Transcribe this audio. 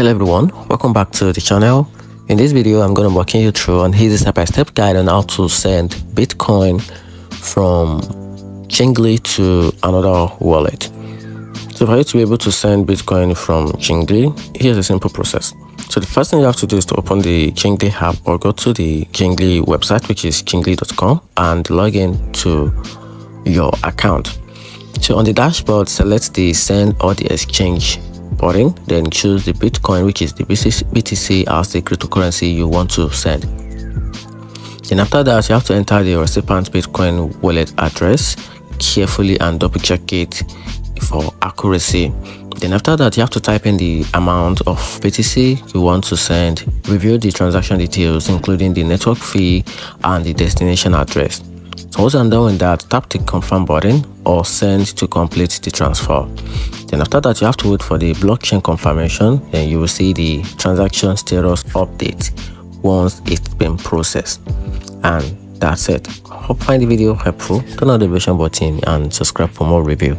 Hello everyone, welcome back to the channel. In this video I'm going to be walking you through an easy step-by-step guide on how to send Bitcoin from Changelly to another wallet. So for you to be able to send Bitcoin from Changelly, here's a simple process. So the first thing you have to do is to open the Changelly app or go to the Changelly website, which is changelly.com, and log in to your account. So on the dashboard, select the send or the exchange button, then choose the Bitcoin, which is the BTC, as the cryptocurrency you want to send. Then after that, you have to enter the recipient Bitcoin wallet address carefully and double check it for accuracy. Then after that, you have to type in the amount of BTC you want to send, review the transaction details including the network fee and the destination address. So once I'm done with that, tap the confirm button or send to complete the transfer. Then after that, you have to wait for the blockchain confirmation. Then you will see the transaction status update once it's been processed. And that's it. Hope you find the video helpful. Turn on the notification button and subscribe for more review.